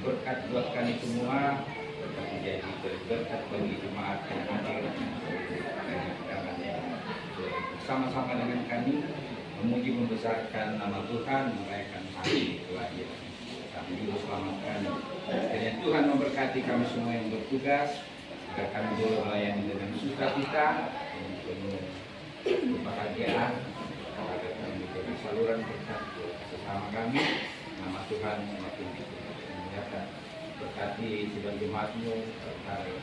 berkat buat kami semua, tetapi jadi berkat bagi jemaat yang hadir bersama-sama dengan kami memuji membesarkan nama Tuhan, merayakan hari kelahiran. Kami juga selamatkan. Kiranya Tuhan memberkati kami semua yang bertugas, agar kami boleh melayani dengan sukacita, dengan penuh kebahagiaan, agar kami menjadi saluran berkat sesama kami. Nama Tuhan semakin dimuliakan. Berkati sidang jemaat-Mu terkait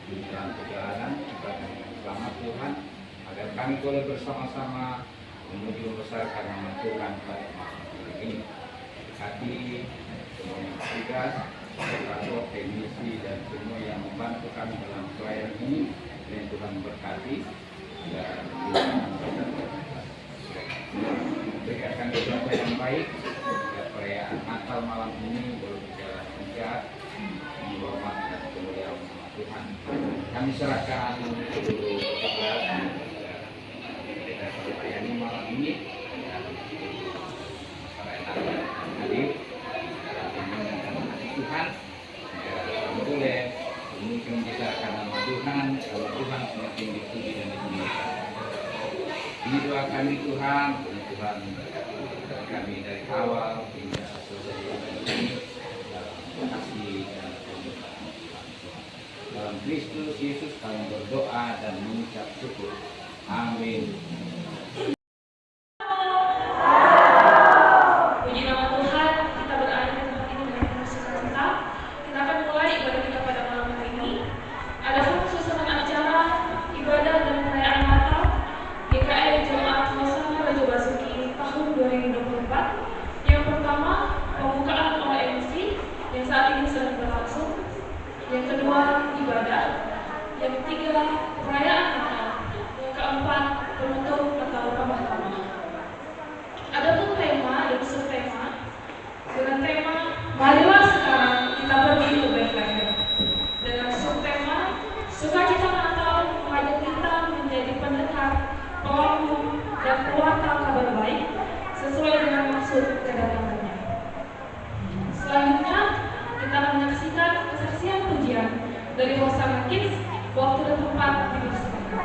di dalam perjalanan, berkati selamat Tuhan, agar kami boleh bersama-sama memuji membesarkan nama Tuhan pada malam ini. Berkati semua yang bertugas, operator, teknisi, dan semua yang membantu kami dalam pelayanan ini. Dan Tuhan berkati dan berikan sesuatu yang baik. Perayaan Natal malam ini boleh berjalan lancar, menghormat dan kemuliaan nama Tuhan. Kami serahkan seluruh petugas kita melayani malam ini dan masyarakat hadir Tuhan. Boleh mungkin membesarkan nama Tuhan, kalau Tuhan semakin dipuji dan dimuliakan. Ini doa kami Tuhan, Tuhan berkati kami dari awal hingga selesai ini dalam kasih dan pemberkatan Tuhan. Dalam Kristus Yesus kami berdoa dan mengucap syukur. Amin. Puji nama Tuhan, kita berada di tempat ini dengan penuh sukacita. Kita akan mulai ibadah kita pada malam hari ini. Adapun susunan acara ibadah dan perayaan Natal GKI Jemaat Hosana Raja Basuki tahun 2024. Yang pertama, pembukaan oleh MC yang saat ini sedang berlangsung. Yang kedua, ibadah. Yang ketiga, perayaan Natal. Yang keempat, penutup atau ramah tamah. Adapun tema dan subtema dengan tema marilah sekarang kita pergi ke Bethlehem. Dengan subtema sukacita Natal mengajak kita menjadi pendengar, pelaku, dan pewarta kabar baik sesuai dengan maksud kedatangannya. Selanjutnya kita menyaksikan kesaksian pujian dari Hosana Kids waktu dan tempat dipersilakan.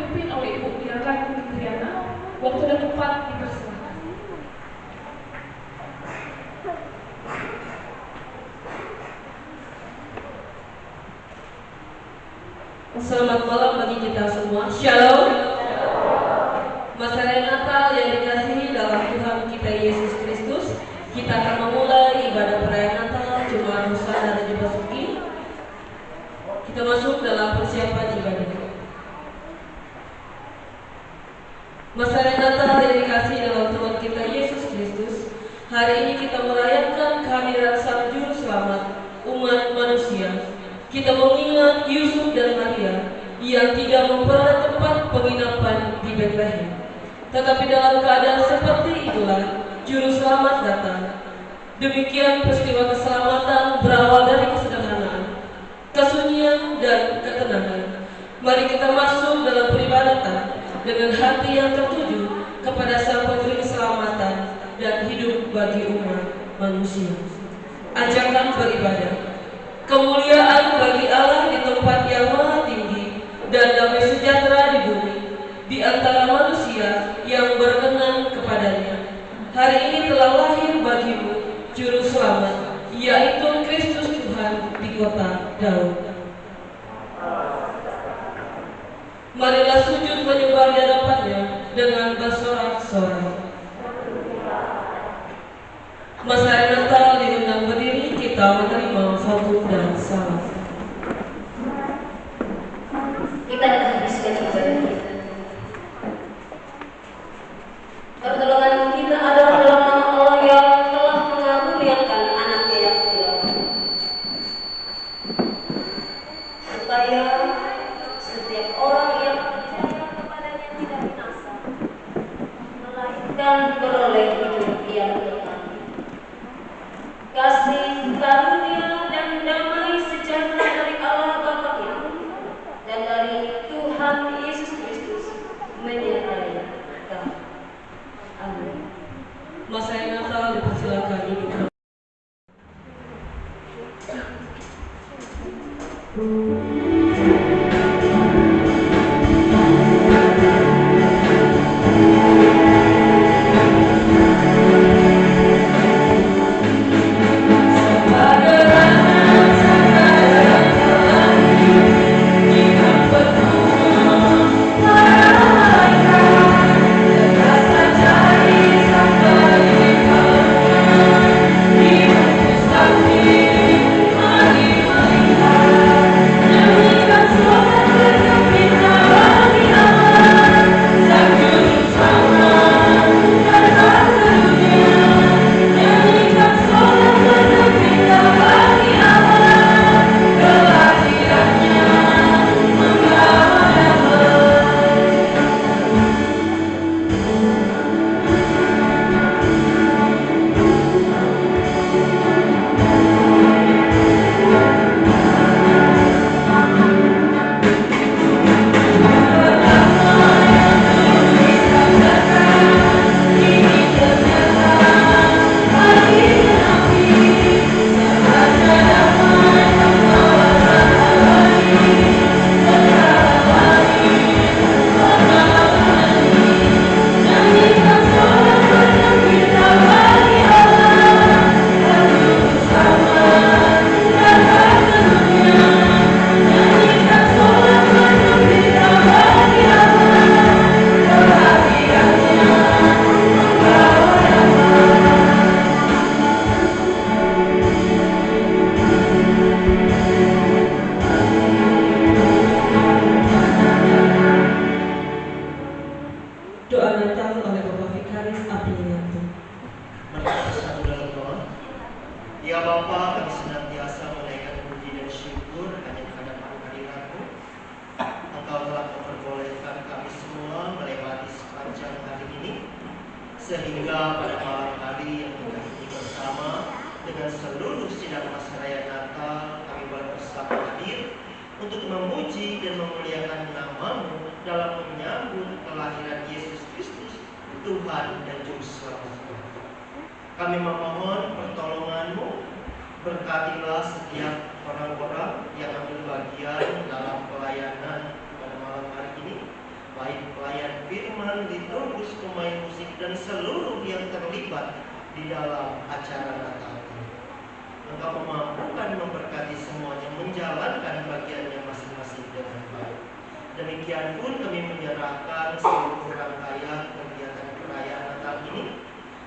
dipimpin oleh Ibu Biarkan Triana. Waktu dan tempat dipersilakan. Selamat malam bagi kita semua. Shalom. Masa raya Natal yang dikasihi dalam Tuhan kita Yesus Kristus, kita akan memulai ibadah perayaan Natal Jumat Nusa dan Dimasuki. Kita masuk dalam persiapan ibadah. Masa raya Natal yang dikasihi dalam Tuhan kita Yesus Kristus, hari ini kita merayakan kehadiran Sang Juru Selamat umat manusia. Kita mengingat Yusuf dan Maria yang tidak memperoleh tempat penginapan di Bethlehem. Tetapi dalam keadaan seperti itulah Juru Selamat datang. Demikian peristiwa keselamatan berawal dari kesederhanaan, kesunyian dan ketenangan. Mari kita masuk dalam peribadatan dengan hati yang tertuju kepada Sang Pemberi keselamatan dan hidup bagi umat manusia. Ajakan beribadah. Kemuliaan bagi Allah di tempat yang maha tinggi dan damai sejahtera di bumi di antara manusia yang berkenan kepadanya. Hari ini telah lahir bagimu Juru Selamat, yaitu Kristus Tuhan di kota Daud. Marilah sujud menyembah di hadapannya dengan bersorak-sorai. Masa Natal diundang berdiri, kita menerima khotbah dan salam. Kita habiskan ibadah kita. Pertolongan kita adalah dalam nama Allah yang telah mengaruniakan anaknya yang tunggal, supaya setiap orang yang percaya kepadanya tidak binasa, melainkan beroleh hidup yang kekal. Kasih karunia dan damai sejahtera dari Allah Bapa kita dan dari Tuhan Yesus Kristus menyertai kamu. Amin. Masa Natal dipersilakan duduk. Sehingga pada malam hari yang kita ini bersama dengan seluruh sidang masa raya Natal, kami boleh bersama hadir untuk memuji dan memuliakan nama-Mu dalam menyambut kelahiran Yesus Kristus, Tuhan dan Juru Selamat. Kami memohon pertolongan-Mu, berkatilah setiap orang-orang yang ambil bagian dalam pelayanan pada malam hari ini, baik pelayan firman, liturgus, pemain musik, dan seluruh yang terlibat di dalam acara Natal ini. Engkau memampukan memberkati semuanya menjalankan bagiannya masing-masing dengan baik. Demikian pun kami menyerahkan seluruh rangkaian kegiatan perayaan Natal ini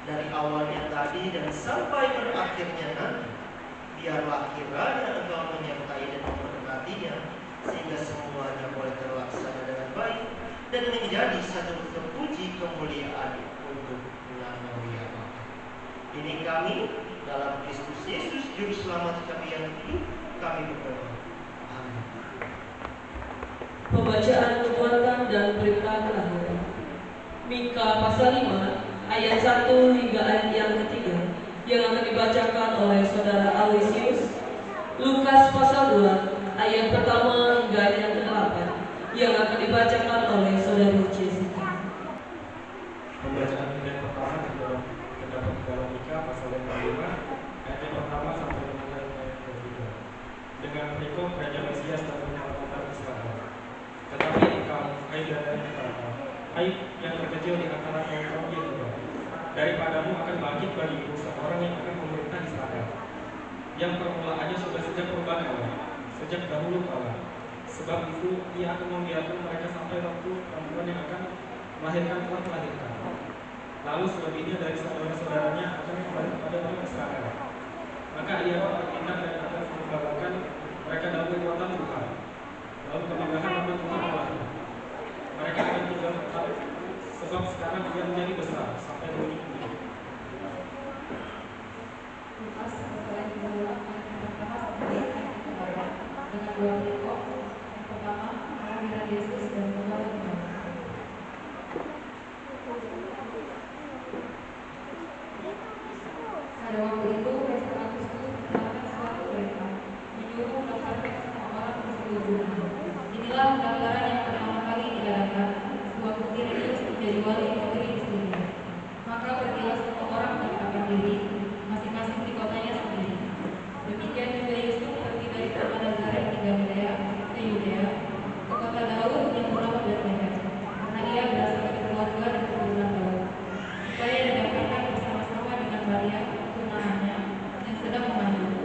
dari awalnya tadi dan sampai berakhirnya nanti. Biarlah kiranya Engkau menyertai dan memberkatinya sehingga semuanya boleh terlaksana dengan baik dan menjadi satu terpuji kemuliaan untuk nama-Mu ya Bapa. Ini kami dalam Kristus Yesus Juru Selamat kami yang hidup, kami berdoa. Amin. Pembacaan nubuatan dan berita kelahiran. Mika pasal 5 ayat 1 hingga ayat yang ketiga yang akan dibacakan oleh Saudara Aloysius. Lukas pasal 2 ayat pertama hingga ayat yang ke-8 yang akan dibacakan oleh Saudari Jessica. Pembacaan ayat pertama terdapat dalam Mika pasal 5 ayat yang pertama sampai dengan ayat yang ketiga. Dengan berikut Raja Mesias dan menyelamatkan Israel. Tetapi engkau, hai dari kata, hai yang terkecil di antara kaum Yehuda, daripadamu akan bangkit bagiku seorang yang akan memerintah Israel, yang permulaannya sudah sejak purbakala, sejak dahulu kala. Sebab itu ia akan membiarkan mereka sampai waktu perempuan yang akan melahirkan telah melahirkan. Lalu selebihnya dari saudara-saudaranya akan kembali kepada orang Israel. Maka ia akan bertindak dan akan membawakan mereka dalam kekuatan Tuhan. Lalu kemegahan nama Tuhan Allahnya. Mereka akan tinggal tetap, sebab sekarang ia menjadi besar sampai bumi-bumi. Lukas pasal 2 ayat pertama sampai ayat ke-8 dengan dua perikop. Yang pertama, kelahiran Yesus dan kematian. Pada waktu itu, Kaisar Agustus mengeluarkan suatu perintah menyuruh mendaftarkan semua orang di seluruh dunia. Inilah pendaftaran yang pertama kali diadakan sewaktu Kirenius menjadi wali negeri di Syria. Maka pergilah semua orang mendaftarkan diri masing-masing di kotanya sendiri. Demikian juga Yusuf pergi dari kota Nazaret di Galilea ke Yudea, ke kota Daud yang bernama Betlehem, karena ia berasal dari keluarga dan keturunan Daud, supaya didaftarkan bersama-sama dengan Maria tunangannya yang sedang mengandung.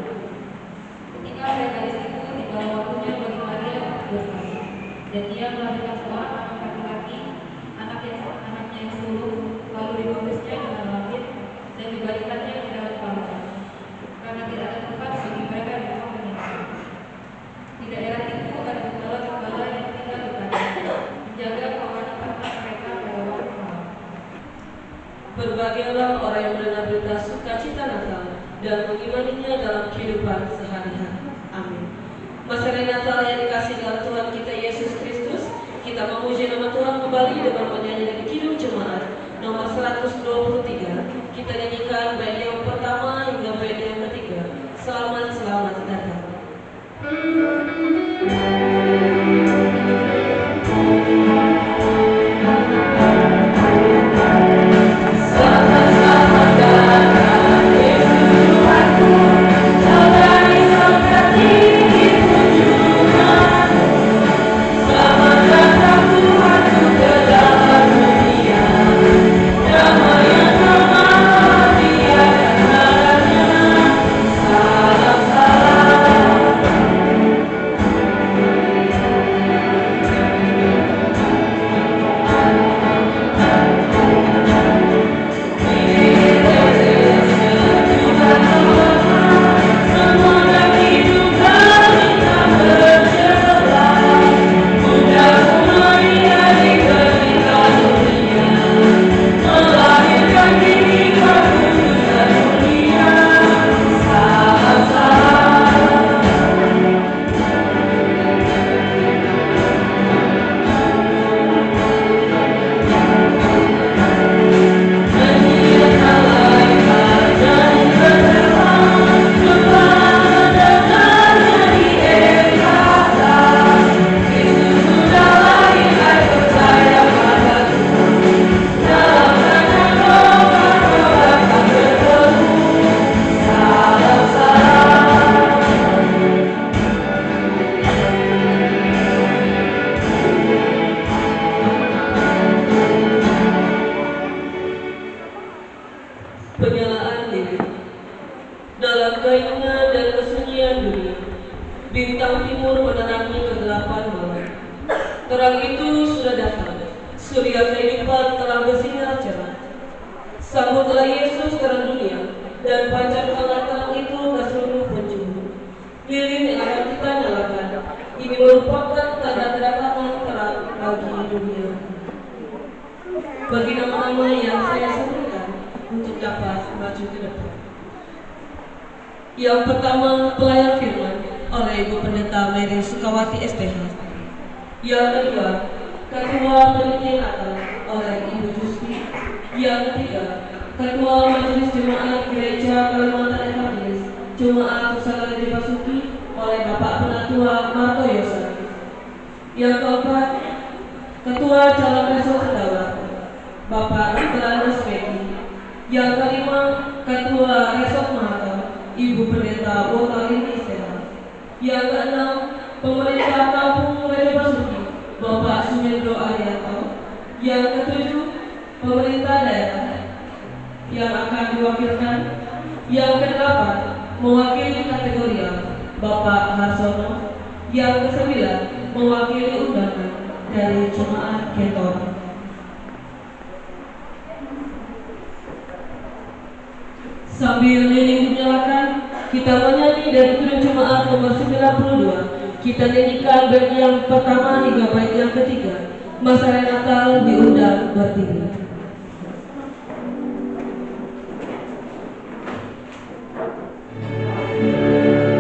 Ketika mereka di situ, tibalah waktunya bagi Maria untuk bersaksi, dan ia melahirkan seorang anak laki-laki, anaknya yang sulung, lalu dibungkusnya dengan lapis dan dibalikannya di dalam palungan, karena tidak ada tempat bagi mereka di rumah penyakit. Di daerah itu ada gembala-gembala yang tinggal di padang, menjaga kawanan ternak mereka pada waktu malam. Berbahagialah orang yang mendengar berita sukacita Natal dan mengimaninya dalam kehidupan sehari-hari. Amin. Masyarakat Natal yang dikasihi dalam Tuhan kita Yesus Kristus, kita memuji nama Tuhan kembali dengan penyanyian Kidung Jemaat nomor 123. Kita nyanyikan bait yang pertama hingga bait yang ketiga. Selamat datang. Damai yang aman di surya kehidupan telah bersinar cerah. Sambutlah Yesus terang dunia, dan pancarkanlah terang itu ke seluruh penjuru. Lilin yang akan kita nyalakan, ini merupakan tanda kedatangan terang bagi dunia. Bagi nama-nama yang saya sebutkan untuk dapat maju ke depan. Yang pertama, pelayan firman oleh Ibu Pendeta Mary Sukawati SPH. Yang kedua, Ketua Panitia Natal oleh Ibu Justi. Yang ketiga, Ketua Majelis Jemaat Gereja Kalimantan Evangelis Jemaat Pusaka Gede Basuki oleh Bapak Penatua Marto Yosa. Yang keempat, Ketua Calon Resor Kendawar Bapak Nicholas Peki. Yang kelima, Ketua Resort Mahakam Ibu Pendeta Wotalini Seha. Yang keenam, Pemerintah Kampung Gede Basuki Bapak Sumendro Arianto. Yang ketujuh, Pemerintah daerah yang akan diwakilkan. Yang kedelapan, mewakili kategori A, Bapak Harsono. Yang kesembilan, mewakili undangan dari Jemaat Kentor. Sambil lilin dinyalakan, kita menyanyi dari Turun Jemaat nomor 92. Kita nyanyikan bait yang pertama hingga bait yang ketiga. Masyarakat Natal diundang berdiri. Sampai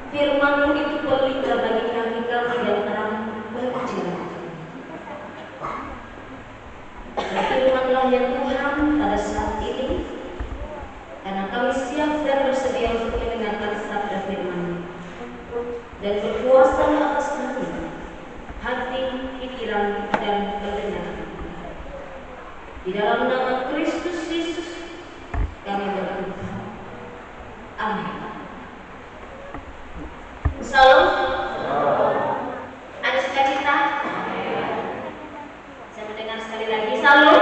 Firman-Mu itu pelita bagi kaki kami dan terang bagi jalan. Berfirmanlah ya Tuhan pada saat ini, karena kami siap dan bersedia untuk mendengarkan sabda firman-Mu, dan berkuasa atas kami, hati, pikiran, dan pendengaran. Di dalam nama Kristus Yesus kami berdoa. Amin. Salam. Ada sukacita? Saya mendengar sekali lagi. Salam.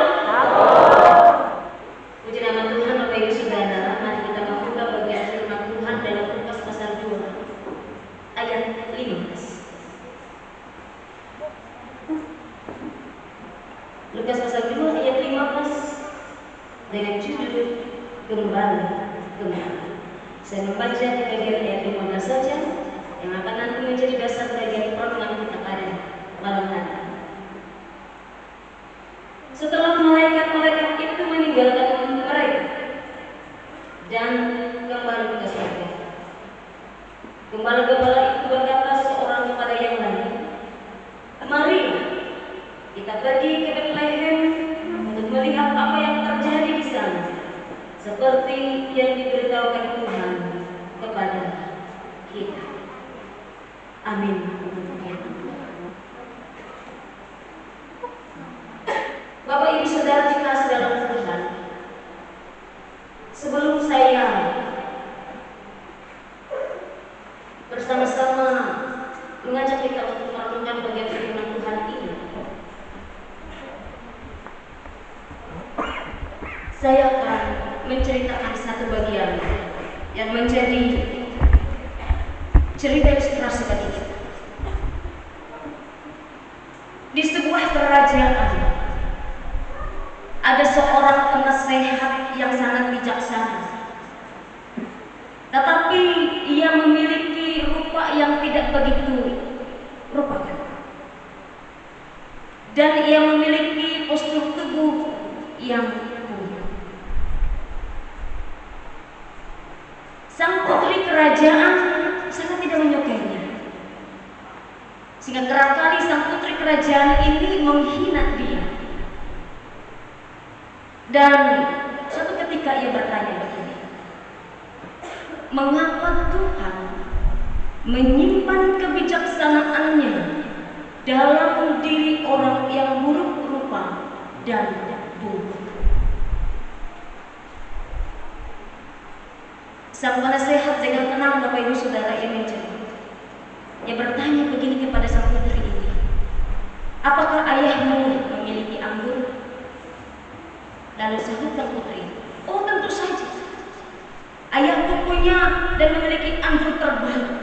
Puji nama Tuhan, Bapak Ibu Saudara. Mari kita membuka bagian firman Tuhan dalam Lukas pasal 2 ayat 15. Lukas pasal 2 ayat 15 dengan judul Kembali. Saya membaca di bagian ayat 15 saja, yang akan nanti menjadi dasar bagian pertemuan kita pada malam hari. Setelah malaikat-malaikat itu meninggalkan mereka dan kembali ke surga, gembala-gembala itu berkata seorang kepada yang lain, "Mari kita pergi ke Betlehem untuk melihat apa yang terjadi di sana, seperti yang diberitahukan Tuhan kepada kita." Amin. Bapak Ibu Saudara dikasih dalam Tuhan, sebelum saya bersama-sama mengajak kita untuk merenungkan bagian firman Tuhan ini, saya akan menceritakan satu bagian yang menjadi cerita ilustrasi bagi kita. Di sebuah kerajaan ada seorang penasehat yang sangat bijaksana, tetapi ia memiliki rupa yang tidak begitu rupakan, dan ia memiliki postur tubuh yang buruk. Sang putri kerajaan sangat tidak menyukainya, sehingga kerap kali sang putri kerajaan ini menghina dia. Dan suatu ketika ia bertanya begini, mengapa Tuhan menyimpan kebijaksanaannya dalam diri orang yang buruk rupa dan buruk? Sang penasehat dengan tenang, Bapak Ibu Saudara, ia menjawab. Ia bertanya begini kepada sang putri ini, apakah ayahmu memiliki anggur? Lalu sahut sang putri, oh tentu saja, ayahku punya dan memiliki anggur terbaik.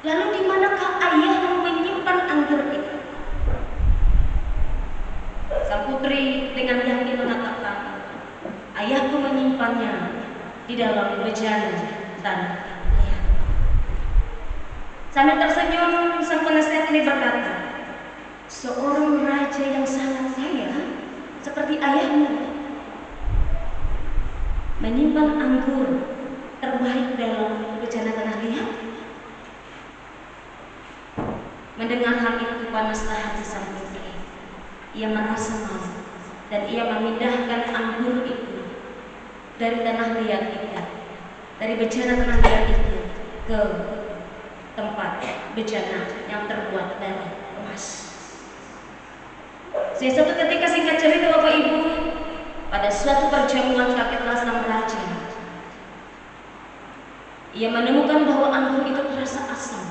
Lalu di manakah ayahmu menyimpan anggur itu? Sang putri dengan yakin mengatakan, ayahku menyimpannya di dalam bejana tanah liat. Sambil tersenyum, sang penasehat ini berkata, seorang raja yang sangat kaya seperti ayahmu menyimpan anggur terbaik dalam bejana tanah liat. Mendengar hal itu, panaslah hati sang putri. Ia merasa malu dan ia memindahkan anggur itu dari tanah liat itu, dari bejana tanah liat itu ke tempat bejana yang terbuat dari emas. Suatu ketika, singkat cerita Bapak Ibu, pada suatu perjamuan kagetlah sang raja. Ia menemukan bahwa anggur itu terasa asam,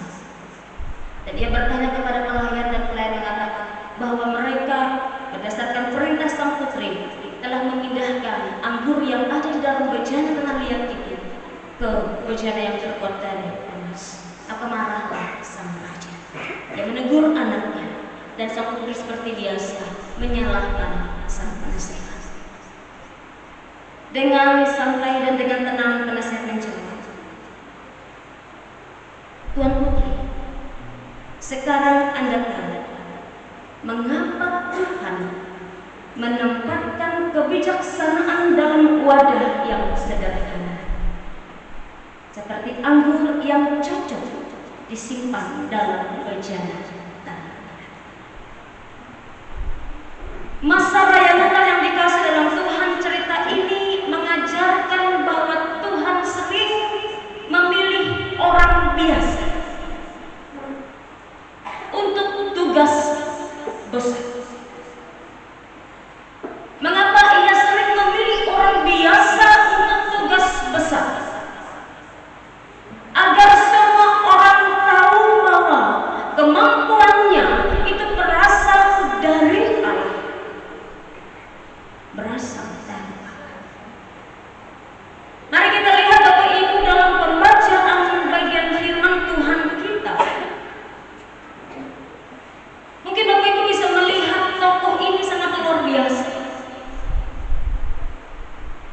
dan ia bertanya kepada pelayan, dan pelayan mengatakan bahwa mereka berdasarkan perintah sang putri telah memindahkan anggur yang ada di dalam bejana tanah liat itu ke bejana yang terbuat dari emas. Maka marahlah sang raja. Ia menegur anaknya, dan sang putri seperti biasa menyalahkan sang penasehat. Dengan santai dan dengan tenang, penasehat menjawab, Tuan Putri, sekarang Anda tahu mengapa Tuhan menempatkan kebijaksanaan dalam wadah yang sederhana. seperti anggur yang cocok disimpan dalam bejana tanah. Masa raya Natal yang dikasih dalam Tuhan, cerita ini mengajarkan bahwa Tuhan sering memilih orang biasa untuk tugas besar. Mengapa Ia sering memilih orang biasa untuk tugas besar? Agar semua orang tahu bahwa kemampuannya itu berasal dari Allah. Berasal dari Allah. Mari kita lihat Bapak Ibu dalam pembacaan bagian firman Tuhan kita. Mungkin Bapak Ibu bisa melihat tokoh ini sangat luar biasa.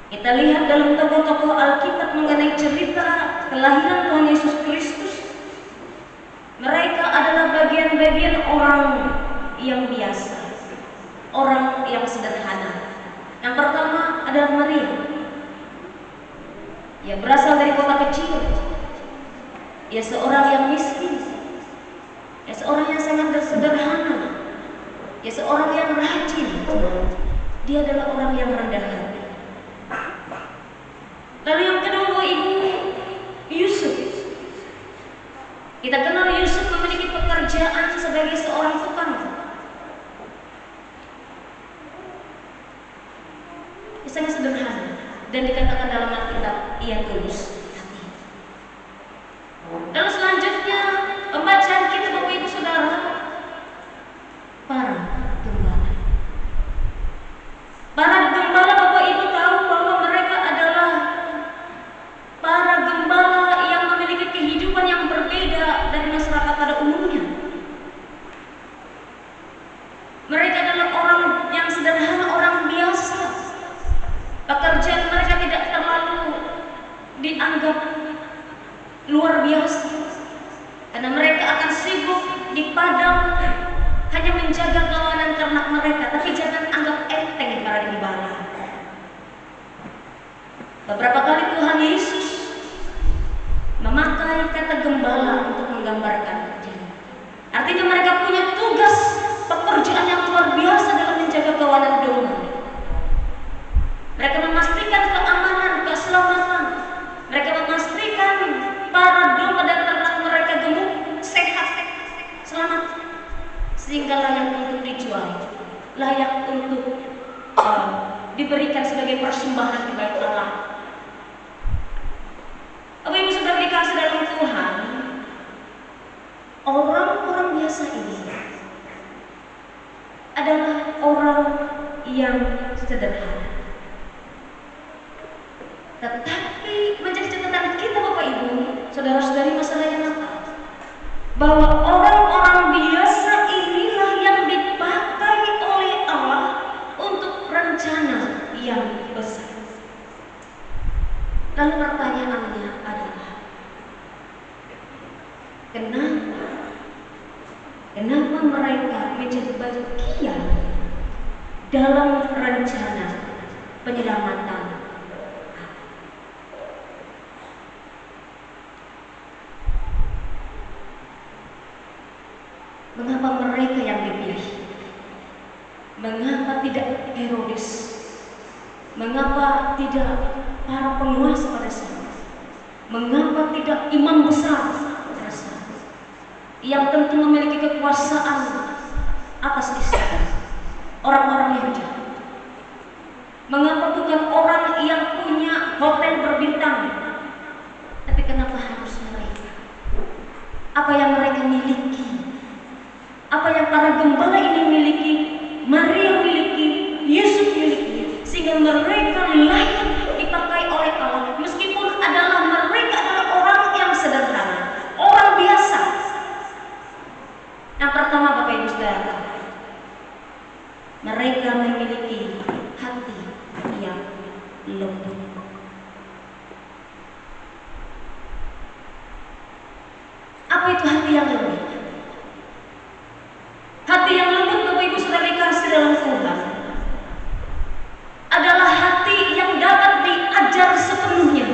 Kita lihat dalam tokoh-tokoh Alkitab mengenai cerita kelahiran Tuhan Yesus Kristus. Mereka adalah bagian-bagian orang yang biasa, orang yang sederhana. Yang pertama adalah Maria. Ia berasal dari kota kecil. Ia seorang yang miskin. Ia seorang yang sangat sederhana. Ia seorang yang rajin. Dia adalah orang yang rendah hati. Lalu yang kedua, Ibu, Yusuf. Kita kenal Yusuf memiliki pekerjaan sebagai seorang tukang. Dia sangat sederhana dan dikatakan dalam Alkitab ia tulus hati. Lalu selanjutnya pembacaan kita Bapak Ibu Saudara, para gembala. Para gembala Bapak Ibu tahu bahwa mereka adalah para gembala yang memiliki kehidupan yang berbeda dari masyarakat pada umumnya. Mereka adalah orang yang sederhana, orang biasa. Pekerjaan mereka tidak terlalu dianggap luar biasa, karena mereka akan sibuk di padang hanya menjaga kawanan ternak mereka. Tapi jangan anggap enteng para gembala. Beberapa kali Tuhan Yesus memakai kata gembala untuk menggambarkan diri. Artinya mereka punya tugas pekerjaan yang luar biasa dalam menjaga kawanan domba. Mereka memastikan keamanan, keselamatan. Mereka memastikan para domba dan ternak mereka gemuk, sehat, selamat, sehingga layak untuk dijual, layak untuk diberikan sebagai persembahan di bait Allah. Bapak Ibu Saudara dikasih dalam Tuhan, orang-orang biasa ini adalah orang yang sederhana. Tetapi menjadi catatan kita Bapak Ibu, saudara-saudari masa raya Natal, bahwa orang-orang biasa inilah yang dipakai oleh Allah untuk rencana yang besar. Lalu pertanyaannya adalah, kenapa mereka menjadi bagian dalam rencana penyelamatan? Mengapa mereka yang dipilih? Mengapa tidak Herodes? Mengapa tidak para penguasa pada saat itu? Mengapa tidak imam besar pada saat itu, yang tentu memiliki kekuasaan atas Israel, orang-orang Yahudi? Mengapa bukan orang yang punya hotel berbintang? Tapi kenapa harus mereka? Apa yang mereka miliki? Apa yang para gembala ini miliki, Maria miliki, Yesus miliki, sehingga mereka layak dipakai oleh Allah, meskipun mereka adalah orang yang sederhana, orang biasa. Yang pertama Bapak Ibu Saudara, mereka memiliki hati yang lembut. Apa itu hati yang lembut? Hati yang lembut Bapak Ibu Saudara dikasih dalam Tuhan adalah hati yang dapat diajar sepenuhnya.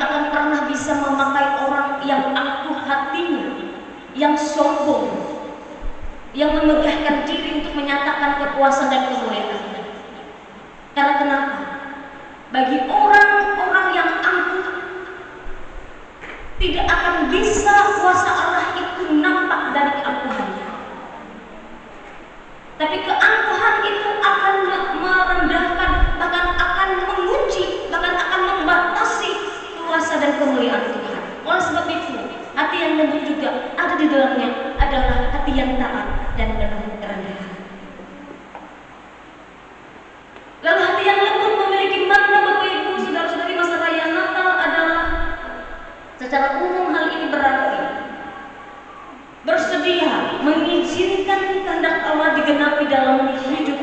akan pernah bisa memakai orang yang angkuh hatinya, yang sombong, yang memegahkan diri untuk menyatakan kepuasan dan kemuliaan. Karena kenapa? Bagi orang-orang yang angkuh, tidak akan bisa kuasa Allah itu nampak dari keangkuhannya. Tapi keangkuhan itu akan merendahkan, bahkan akan mengunci, bahkan akan membatasi kuasa dan kemuliaan Tuhan. Oleh sebab itu, hati yang lembut juga ada di dalamnya adalah hati yang taat dan penuh kerendahan. Lalu hati yang lembut memiliki makna, Bapak Ibu, saudara-saudari, masa raya Natal adalah secara umum hal ini berarti bersedia mengizinkan kehendak Allah digenapi dalam hidup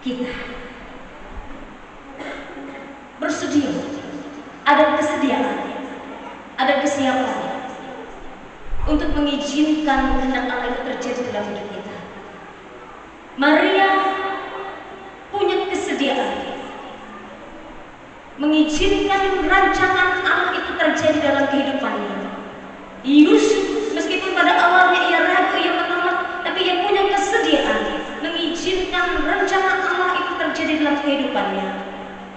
kita. Bersedia, ada kesediaan, ada kesiapan untuk mengizinkan kehendak Allah itu terjadi dalam hidup kita. Maria punya kesediaan mengizinkan rancangan Allah itu terjadi dalam kehidupannya. Yusuf, meskipun pada awalnya ia ragu, ia menolak, tapi ia punya kesediaan mengizinkan rancangan Allah itu terjadi dalam kehidupannya.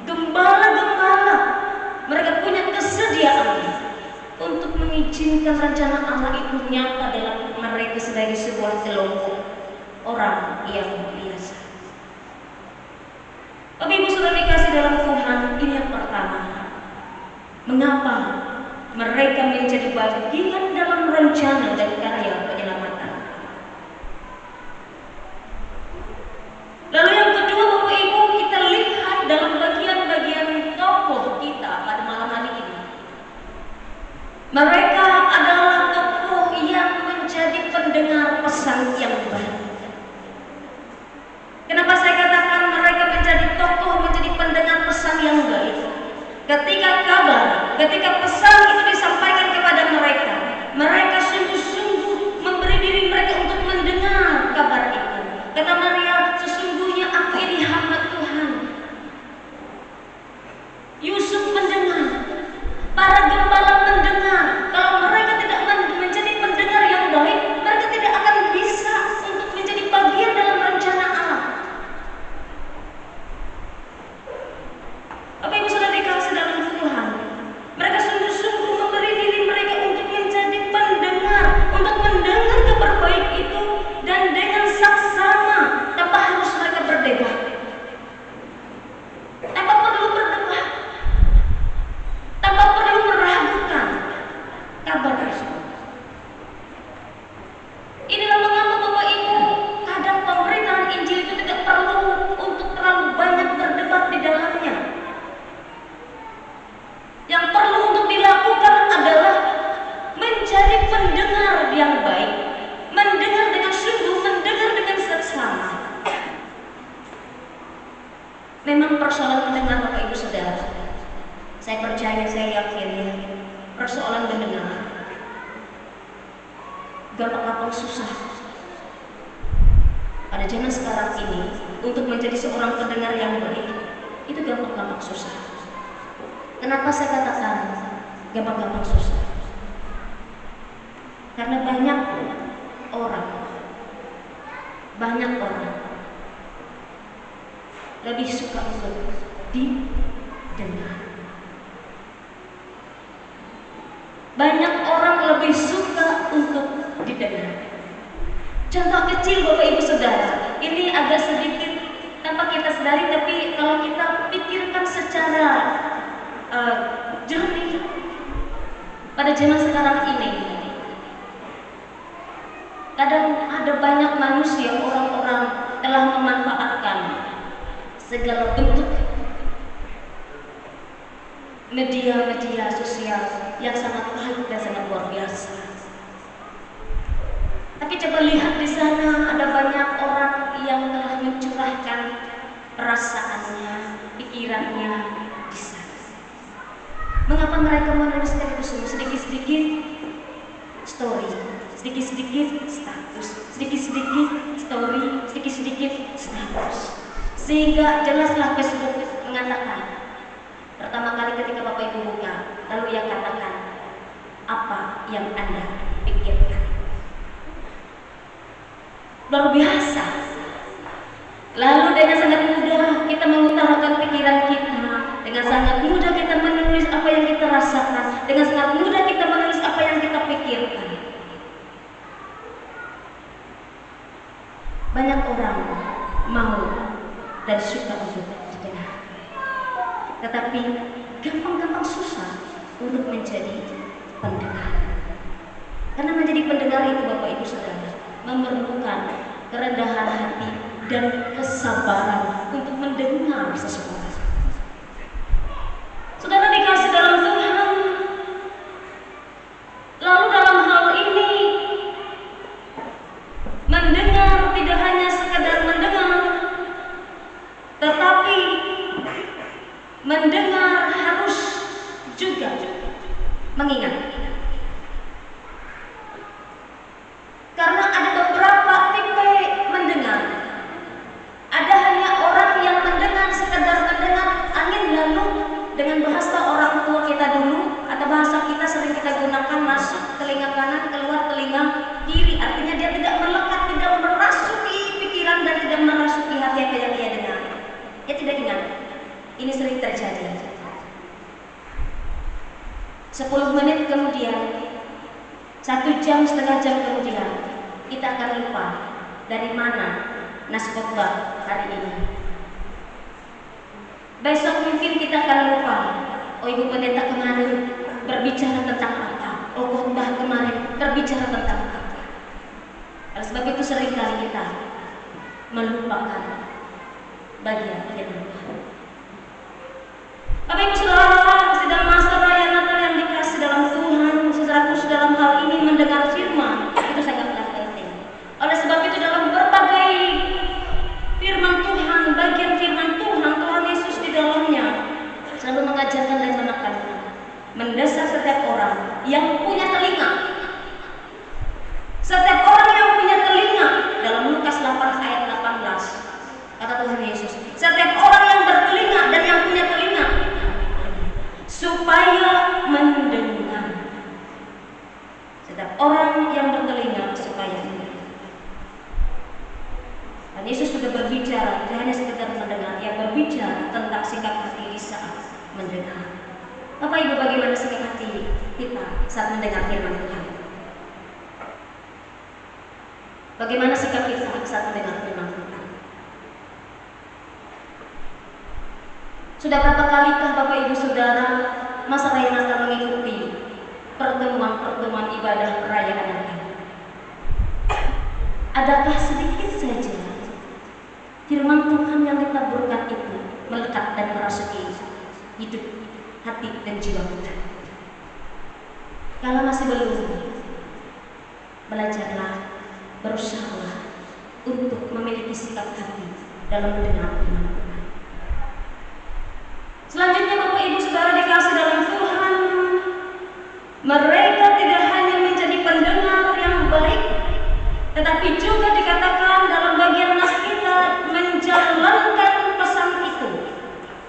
Gembala-gembala, mereka punya kesediaan untuk mengizinkan rancangan Allah itu nyata dalam mereka sebagai sebuah kelompok orang yang biasa. Bapak Ibu Saudara dikasih dalam Tuhan, ini yang pertama. Mengapa mereka menjadi bagian dalam rencana dan karya penyelamatan? Lalu yang kedua, Bapak Ibu, kita lihat dalam bagian-bagian tokoh kita pada malam hari ini. Mereka adalah tokoh yang menjadi pendengar pesan yang baik. Kenapa saya katakan mereka menjadi tokoh, menjadi pendengar pesan yang baik? Ketika pesan itu disampaikan kepada mereka, mereka sungguh-sungguh memberi diri mereka untuk mendengar kabar itu. Kata Maria, sesungguhnya aku ini hamba Tuhan. Yusuf mendengar, para gembala mendengar. Kalau mereka tidak menjadi pendengar yang baik, mereka tidak akan bisa untuk menjadi bagian dalam rencana Allah. Bapak Ibu Saudara dikasih dalam Tuhan, mereka sungguh-sungguh memberi diri mereka untuk menjadi pendengar, untuk mendengar kabar baik itu, dan dengan saksama, tanpa harus mereka berdebat, tanpa perlu berdebat, tanpa perlu meragukan kabar tersebut. Inilah mengapa Bapak Ibu, kadang pemberitaan Injil itu tidak perlu untuk terlalu banyak berdebat di dalamnya. Yang perlu untuk dilakukan adalah menjadi pendengar yang baik, mendengar dengan sungguh, mendengar dengan seksama. Memang persoalan mendengar, Bapak Ibu Saudara, saya percaya, saya yakin, persoalan mendengar gampang-gampang susah. Pada zaman sekarang ini, untuk menjadi seorang pendengar yang baik, itu gampang-gampang susah. Kenapa saya katakan gampang-gampang susah? Karena banyak orang lebih suka untuk didengar. Banyak orang lebih suka untuk didengar. Contoh kecil Bapak Ibu Saudara, ini agak sedikit tanpa kita sadari, tapi kalau kita pikirkan secara jernih, pada zaman sekarang ini kadang ada banyak manusia, orang-orang telah memanfaatkan segala bentuk media-media sosial yang sangat baik dan sangat luar biasa. Tapi coba lihat di sana, ada banyak orang yang telah mencurahkan perasaannya, pikirannya di sana. Mengapa mereka menuliskan itu semua? Sedikit-sedikit story, sedikit-sedikit status, sedikit-sedikit story, sedikit-sedikit status. Sehingga jelaslah Facebook mengatakan Pertama kali ketika Bapak Ibu buka, lalu ia katakan, apa yang Anda pikirkan? Luar biasa. Lalu dengan sangat mudah kita mengutarakan pikiran kita, dengan sangat mudah kita menulis apa yang kita rasakan, dengan sangat mudah kita menulis apa yang kita pikirkan. Banyak orang mau dan suka untuk didengar, tetapi gampang-gampang susah untuk menjadi pendengar. Karena menjadi pendengar itu Bapak Ibu Saudara memerlukan kerendahan hati dan kesabaran untuk mendengar sesuatu. Saudara dikasih dalam Tuhan, lalu dalam hal ini mendengar tidak hanya sekadar mendengar, tetapi mendengar harus juga mengingat. Karena ada beberapa tipe mendengar. Ada hanya orang yang mendengar sekadar mendengar angin lalu dengan bahasa orang tua kita dulu atau bahasa kita sering kita gunakan, masuk telinga kanan keluar telinga kiri. Artinya dia tidak melekat, tidak merasuki pikiran dan tidak merasuki hati apa yang dia dengar. Dia tidak ingat. Ini sering terjadi. 10 menit kemudian, 1 jam, setengah jam kemudian, kita akan lupa dari mana nas khotbah hari ini. Besok mungkin kita akan lupa, oh Ibu Pendeta kemarin berbicara tentang apa, oh khotbah kemarin berbicara tentang apa. Oleh sebab itu seringkali kita melupakan bagian-bagian Tuhan. Bapak Ibu Saudara, sedang masa raya Natal yang dikasih dalam Tuhan, saudaraku dalam hal ini mendengar firman itu sangatlah penting. Oleh sebab itu dalam berbagai firman Tuhan, bagian firman Tuhan, Tuhan Yesus di dalamnya selalu mengajarkan dan menekankan, mendesak setiap orang yang punya telinga. Setiap orang yang punya telinga, dalam Lukas 8 ayat 18 kata Tuhan Yesus, setiap orang yang bertelinga dan yang punya telinga supaya mendengar. Setiap orang yang bertelinga supaya mendengar. Dan Yesus sudah berbicara, tidak hanya sekedar mendengar, ia berbicara tentang sikap hati di saat mendengar. Bapak Ibu, bagaimana sikap hati kita saat mendengar firman Tuhan? Bagaimana sikap kita saat mendengar firman Tuhan? Sudah berapa kalikah Bapak Ibu Saudara masa raya Natal mengikuti pertemuan-pertemuan ibadah perayaan Natal? Adakah sedikit saja firman Tuhan yang ditaburkan itu melekat dan merasuki hidup, hati dan jiwa kita? Kalau masih belum, belajarlah, berusahalah untuk memiliki sikap hati dalam mendengar firman Tuhan. Selanjutnya Bapak Ibu Saudara dikasih dalam Tuhan, mereka tidak hanya menjadi pendengar yang baik, tetapi juga dikatakan dalam bagian nas kita menjalankan pesan itu.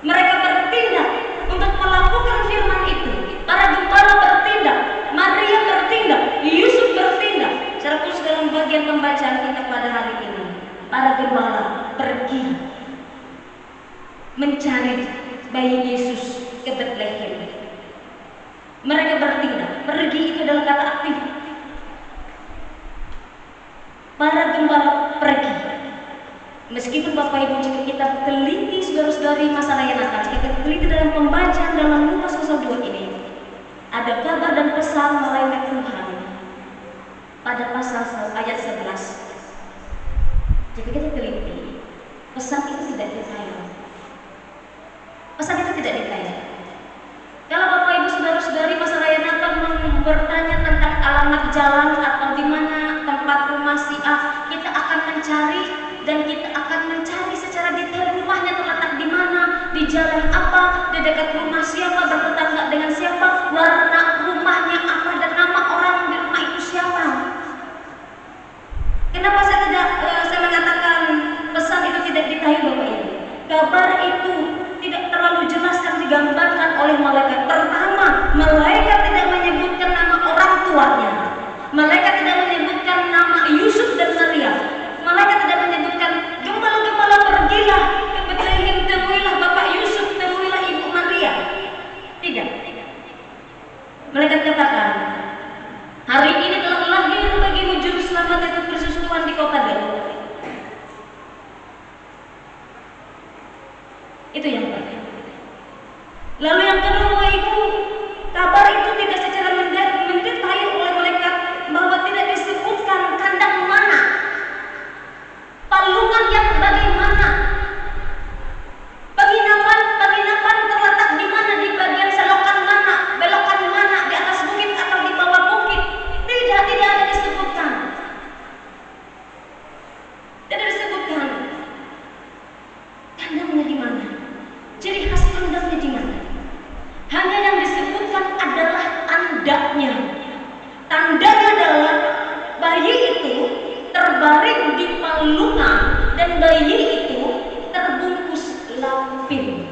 Mereka bertindak untuk melakukan firman itu. Para gembala bertindak, Maria bertindak, Yusuf bertindak. Secara khusus dalam bagian pembacaan kita pada hari ini, para gembala pergi mencari bayi Yesus ke Bethlehem. Mereka bertindak, pergi itu adalah kata aktif. Para gembala pergi. Meskipun Bapak Ibu jika kita teliti saudara-saudari masa raya Natal, jika kita teliti dalam pembacaan dalam Lukas pasal 2 ini, ada kabar dan pesan malaikat Tuhan pada pasal ayat 11. Jika kita teliti, pesan itu tidak detail. Pesan itu tidak detail. Kalau Bapak Ibu saudara-saudari masa raya Natal bertanya tentang alamat jalan atau di mana tempat rumah si A, kita akan mencari dan kita akan mencari secara detail rumahnya terletak di mana, di jalan apa, di dekat rumah siapa, bertetangga dengan siapa, warna rumahnya apa, dan nama orang di rumah itu siapa. Kenapa saya mengatakan pesan itu tidak detail Bapak Ibu? Kabar itu tidak terlalu jelas dan digambarkan Malaikat katakan, hari ini telah lahir bagimu juru selamat yaitu Kristus Tuhan di kota Daud. Itu yang pertama. Lalu yang kedua, Ibu, kabar itu tidak secara mendetail oleh malaikat, bahwa tidak disebutkan kandang mana, palungan yang bagaimana, penginapan terletak di mana, di bagian selokan mana, belokan mana, di atas bukit atau di bawah bukit. Tidak ada disebutkan. Tidak disebutkan kandangnya di mana, ciri khas kandangnya di mana. Hanya yang disebutkan adalah tandanya. Tandanya adalah bayi itu terbaring di palungan dan bayi itu terbungkus lampin.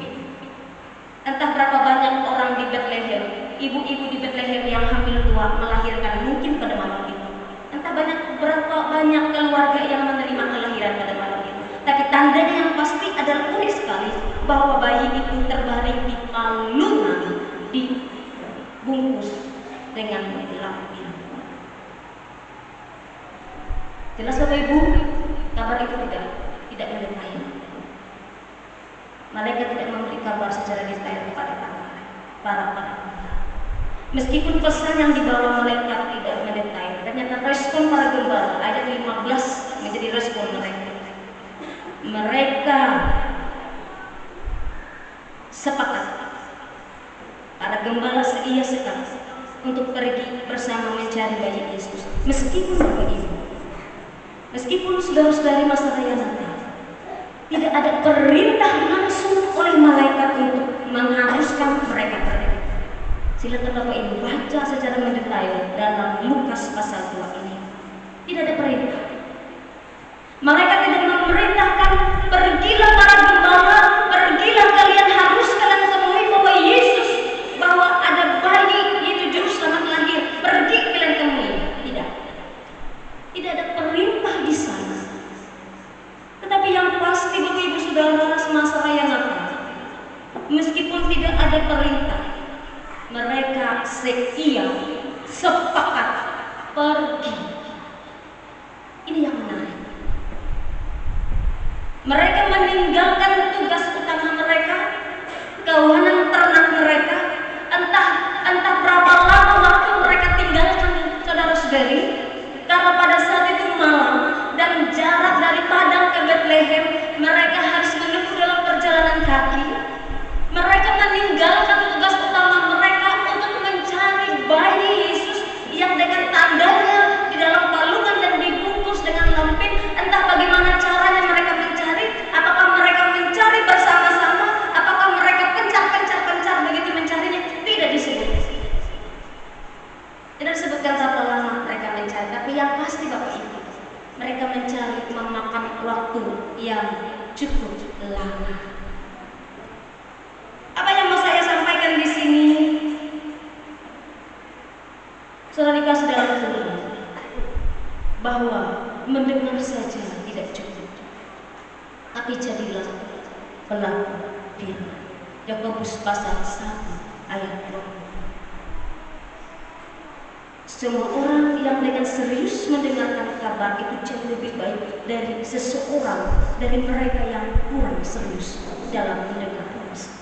Entah berapa banyak orang di Bethlehem, ibu-ibu di Bethlehem yang hamil tua melahirkan mungkin pada malam itu. Entah berapa banyak keluarga yang menerima kelahiran pada malam itu. Tapi tandanya yang pasti adalah unik sekali, bahwa bayi itu terbaring di palungan, dibungkus dengan lampin. Jelas Bapak Ibu, kabar itu tidak mendetail. Malaikat tidak memberi kabar secara detail kepada para. Meskipun pesan yang dibawa malaikat tidak mendetail, ternyata respon para gembala ayat 15 menjadi respon mereka. Mereka sepakat, para gembala seia sekali untuk pergi bersama mencari bayi Yesus. Meskipun Bapak Ibu, meskipun saudara-saudari Masehi Natal, tidak ada perintah langsung oleh malaikat untuk mengharuskan mereka pergi. Silakan Bapak Ibu baca secara mendetail dalam Lukas pasal 2 ini. Tidak ada perintah. Malaikat tidak memerintahkan, pergilah para gembala, pergilah kalian, harus kalian temui bahwa Yesus, bahwa ada bayi yaitu juru selamat lahir, pergi kalian temui. Tidak ada perintah di sana. Tetapi yang pasti Bapak Ibu Saudara semasa raya Natal, meskipun tidak ada perintah, mereka seia sepakat pergi. Ini yang menarik. Mereka meninggalkan tugas utama mereka, kawanan ternak mereka. Entah berapa lama waktu mereka tinggalkan saudara-saudari, karena pada saat itu malam dan jarak dari Padang ke Bethlehem, mereka harus menempuh dalam perjalanan kaki. Mereka meninggalkan tugas utama mereka untuk mencari bayi Yesus yang dengan tandanya di dalam palungan dan dibungkus dengan lampin. Entah bagaimana caranya mereka mencari, apakah mereka mencari bersama-sama, apakah mereka pencar begitu mencarinya, tidak disebut. Tidak disebutkan berapa lama mereka mencari, tapi yang pasti Bapak Ibu, mereka mencari memakan waktu yang cukup lama. Apa yang mau saya sampaikan di sini? Saudara dikasih dalam Tuhan, bahwa mendengar saja tidak cukup, tapi jadilah pelaku firman. Yakobus pasal 1 ayat 20. Semua orang yang dengan serius mendengarkan kabar itu jauh lebih baik dari seseorang dari mereka yang kurang serius dalam mendengar pesan.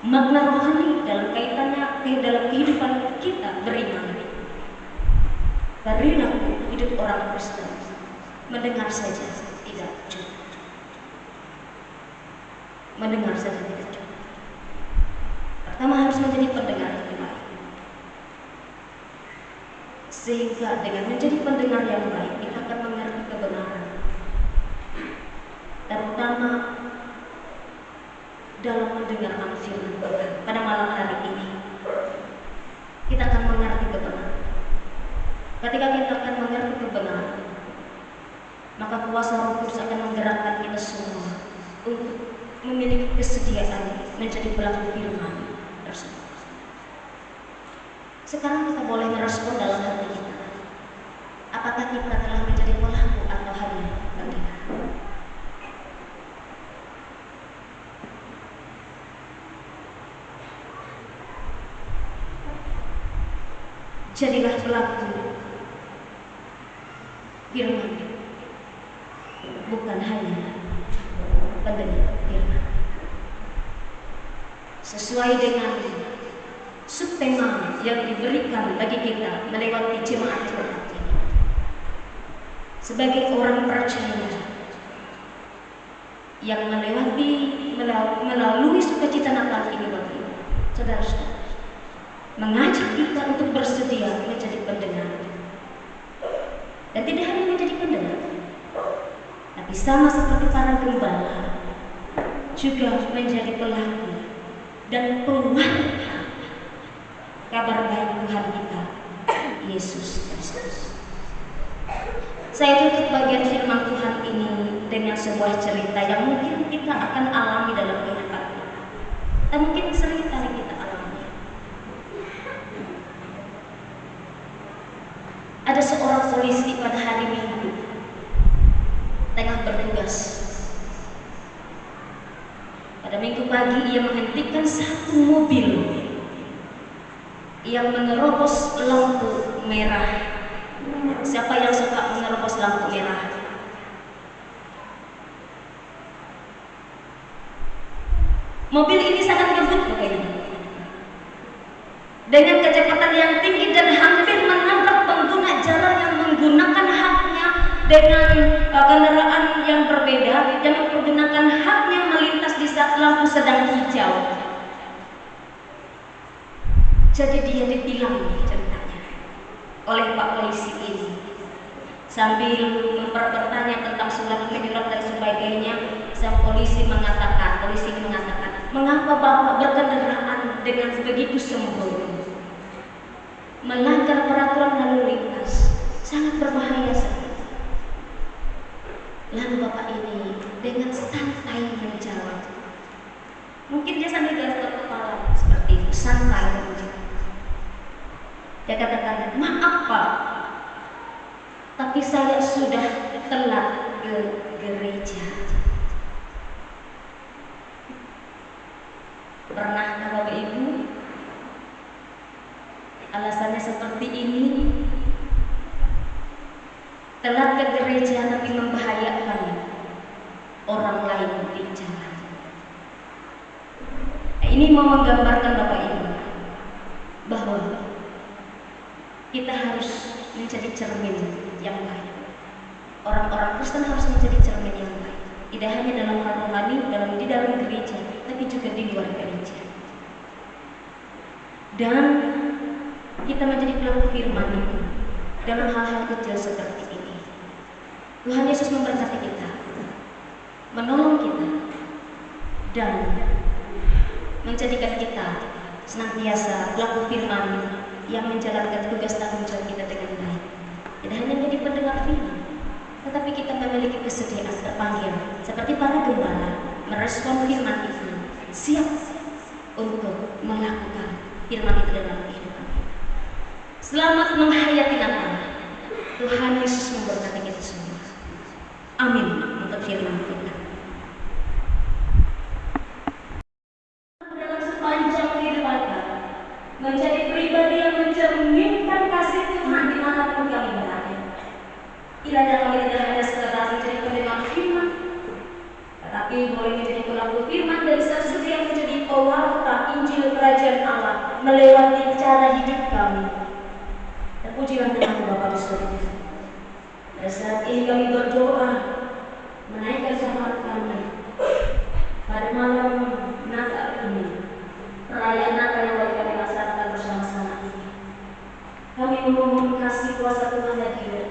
Makna rohani dalam kaitannya dalam kehidupan kita beriman. Perilaku hidup orang Kristen mendengar saja tidak cukup. Mendengar saja tidak cukup. Pertama harus menjadi pendengar yang baik. Sehingga dengan menjadi pendengar yang baik, kita akan mengerti kebenaran. Terutama dalam mendengarkan firman Tuhan pada malam hari ini, kita akan mengerti kebenaran. Ketika kita akan mengerti kebenaran, maka kuasa Roh Kudus akan menggerakkan kita semua untuk memiliki kesediaan menjadi pelaku firman tersebut. Sekarang kita boleh merespon dalam hati kita. Apakah kita telah menjadi pelaku atau hanya pendengar? Jadilah pelaku firman, bukan hanya pendengar firman. Sesuai dengan subtema yang diberikan bagi kita melewati jemaat Jumat ini, sebagai orang percaya yang melalui sukacita Natal ini, bagi saudara-saudara, mengajak kita untuk bersedia menjadi pendengar, dan tidak hanya menjadi pendengar, tapi sama seperti para gembala juga menjadi pelaku dan pewarta kabar baik Tuhan kita Yesus Kristus. Saya tutup bagian firman Tuhan ini dengan sebuah cerita yang mungkin kita akan alami dalam kehidupan kita, dan mungkin sering kali kita alami. Ada seorang polisi pada hari Minggu tengah bertugas. Pada Minggu pagi ia menghentikan satu mobil yang menerobos lampu merah. Siapa yang suka menerobos lampu merah? Mobil ini sangat ngebut begini, dengan kecepatan yang tinggi dan hampir menabrak pengguna jalan yang menggunakan haknya dengan kendaraan yang berbeda, yang menggunakan haknya melintas di saat lampu sedang hijau. Jadi dia ditilang ceritanya oleh Pak polisi ini. Sambil mempertanya tentang surat menyurat dan sebagainya, sang polisi mengatakan, mengapa Bapak berkendaraan dengan begitu sembrono, melanggar peraturan lalu lintas, sangat berbahaya sekali. Lalu Bapak ini dengan santai menjawab, mungkin dia sambil garis kepala seperti itu, santai menjawab. Dia katakan, maaf Pak, tapi saya sudah telat ke gereja. Pernahkah Bapak Ibu alasannya seperti ini? Telat ke gereja tapi membahayakan orang lain di jalan. Ini mau menggambarkan Bapak Ibu bahwa kita harus menjadi cermin yang baik. Orang-orang Kristen harus menjadi cermin yang baik, tidak hanya dalam hal rohani, di dalam gereja, tapi juga di luar gereja. Dan kita menjadi pelaku firman itu dalam hal-hal kecil seperti ini. Tuhan Yesus memberkati kita, menolong kita, dan menjadikan kita senantiasa pelaku firman yang menjalankan tugas tanggung jawab kita dengan baik. Tidak hanya menjadi pendengar firman, tetapi kita memiliki kesediaan terpanggil seperti para gembala, merespon firman itu, siap untuk melakukan firman itu dalam kehidupan. Selamat menghayati Natal. Tuhan Yesus memberkati kita semua. Amin. Untuk firman kita. Dalam sepanjang kehidupan kita, menjadi pribadi yang mencerminkan kasih Tuhan dimanapun kami berada. Kiranya kami tidak hanya sekedar menjadi pendengar firman, tetapi boleh menjadi pelaku firman dan sesudah menjadi pewarta Injil Kerajaan Allah melewati cara hidup kami. Terpujilah nama Bapa di surga. Pada saat ini kami berdoa menaikkan syafaat kami pada malam Natal ini, perayaan Natal yang baik kami laksanakan bersama-sama ini. Kami memohon kasih kuasa Tuhan yang hidup,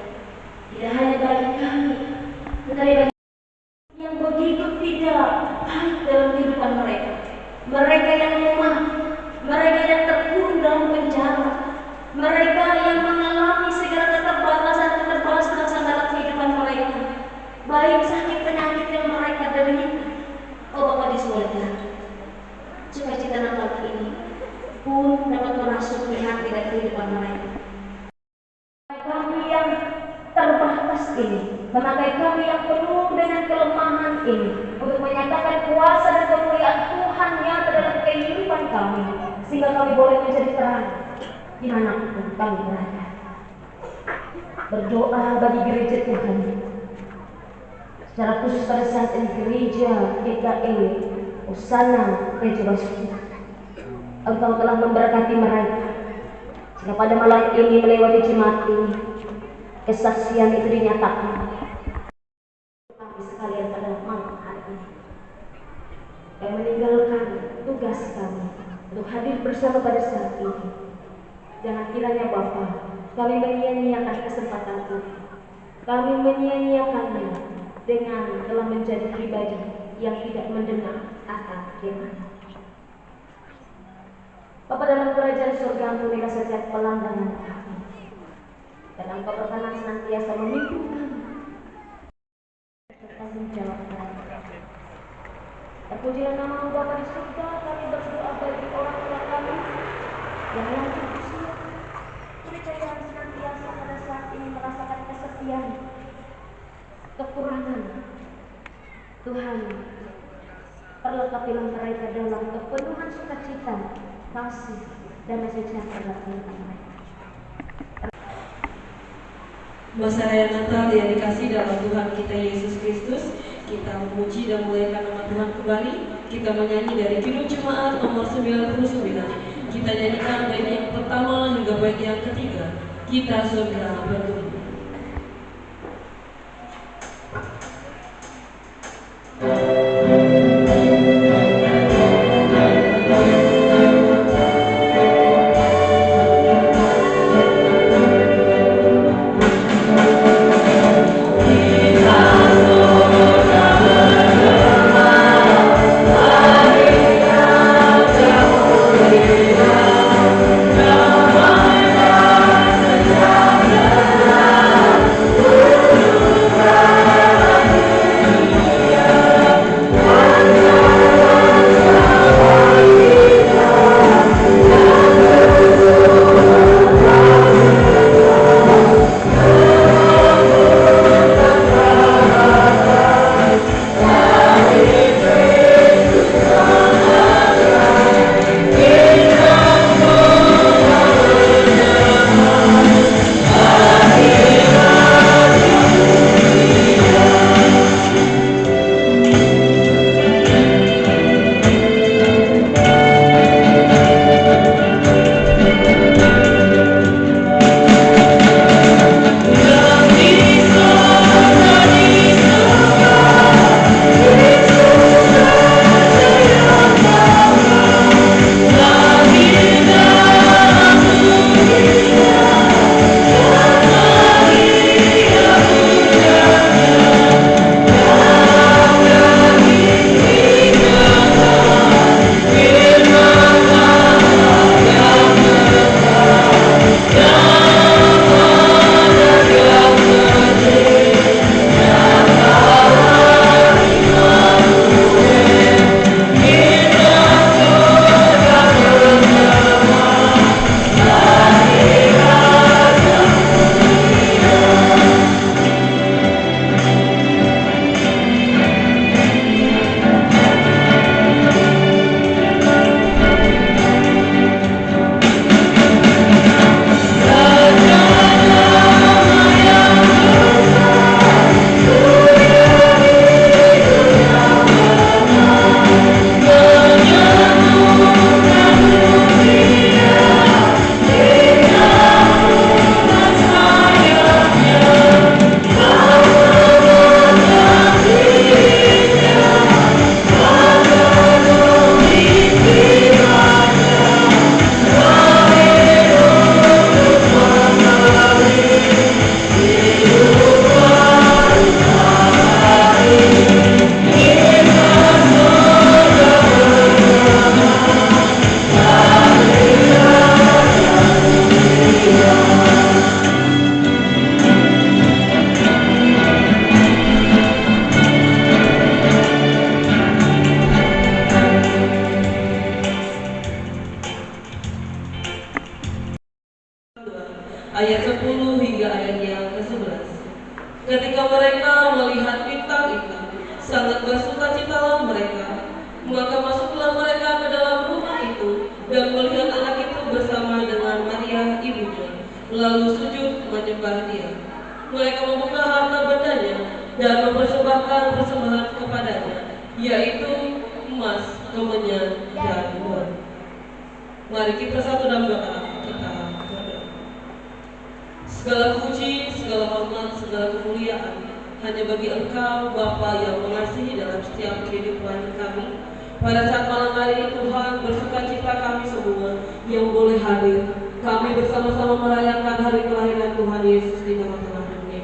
tidak hanya bagi kami, tetapi bagi yang begitu tidak baik dalam kehidupan mereka. Mereka yang lemah, mereka yang terkurung dalam penjara, mereka yang mengalami segala keterbatasan dalam kehidupan mereka, baik sakit penyakit yang mereka derita. Oh Bapa di surga, sukacita Natal ini pun dapat merasuki hati dan kehidupan mereka. Kami yang terbatas ini, memakai kami yang penuh dengan kelemahan ini untuk menyatakan kuasa dan kemuliaan Tuhan yang dalam kehidupan kami, sehingga kami boleh menjadi terang dimanapun kami berada. Berdoa bagi gereja Tuhan, secara khusus pada saat ini gereja GKE Hosana Gereja Basuki. Engkau telah memberkati mereka sehingga pada malam ini melewati jemaat ini kesaksian itu dinyatakan. Kami sekalian pada malam hari ini yang meninggalkan tugas kami untuk hadir bersama pada saat ini. Jangan kiranya Bapa, kami menyia-nyiakan kesempatan ini. Kami menyia-nyiakannya dengan telah menjadi pribadi yang tidak mendengar akan firman. Bapa dalam kerajaan surga, ampunilah setiap pelanggaran kami, dan Engkau berkenan senantiasa memimpin kami bertanggung jawab kami. Terpujilah nama Bapa di surga. Kami berdoa bagi orang tua kami yang lanjut usia, percaya senantiasa pada saat ini merasakan kesepian, kekurangan. Tuhan, perlengkapilah mereka dalam kepenuhan sukacita, kasih, dan sejahtera dalam mereka. Masa raya Natal yang dikasih dalam Tuhan kita Yesus Kristus, kita memuji dan memuliakan nama Tuhan kembali. Kita menyanyi dari judul jemaat nomor 99. Kita nyanyikan bait yang pertama hingga bait yang ketiga. Kita surga bertemu. Ayat 10 hingga ayat yang ke-11. Ketika mereka melihat bintang itu, sangat bersukacitalah mereka. Maka masuklah mereka ke dalam rumah itu dan melihat anak itu bersama dengan Maria lalu sujud menyembah Dia. Mereka membuka harta bendanya dan mempersembahkan persembahan kepadanya, yaitu emas, kemenyan, dan uang. Mari kita satu dalam doa, kita berdoa. Segala puji, segala hormat, segala kemuliaan hanya bagi Engkau, Bapa yang mengasihi dalam setiap kehidupan kami. Pada saat malam hari ini Tuhan, bersukacita kami semua yang boleh hadir. Kami bersama-sama merayakan hari kelahiran Tuhan Yesus di tengah-tengah dunia.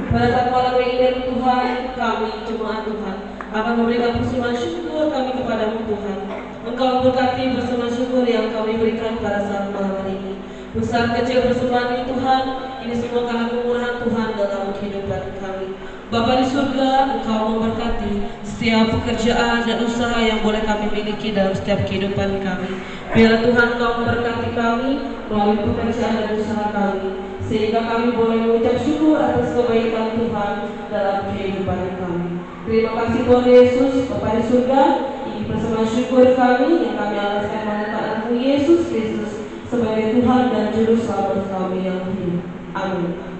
Pada saat malam ini Tuhan, kami jemaat Tuhan akan memberikan persembahan syukur kami kepadamu Tuhan. Engkau berkati persembahan syukur yang kami berikan pada saat malam hari ini. Besar kecil persembahan ini Tuhan, ini semua karena kemurahan Tuhan dalam kehidupan kami. Bapa di surga, Engkau memberkati setiap pekerjaan dan usaha yang boleh kami miliki dalam setiap kehidupan kami. Biarlah Tuhan Engkau memberkati kami melalui pekerjaan dan usaha kami, sehingga kami boleh mengucap syukur atas kebaikan Tuhan dalam kehidupan kami. Terima kasih Tuhan Yesus, Bapa di surga. Ini persembahan syukur kami yang kami alaskan pada anakmu Yesus Kristus sebagai Tuhan dan Juru Selamat kami yang hidup. Amin.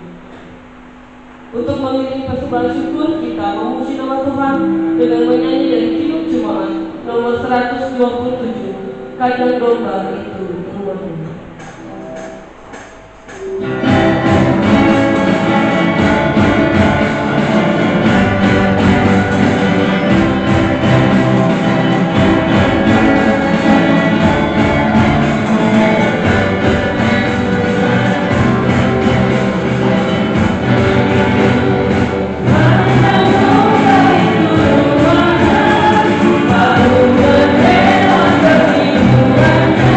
Untuk mengiringi persembahan syukur, kita memuji nama Tuhan dengan menyanyi dari Kidung Jemaat nomor 127, Kandang Domba Itu Rumahmu. Baru berdebat berhiburannya.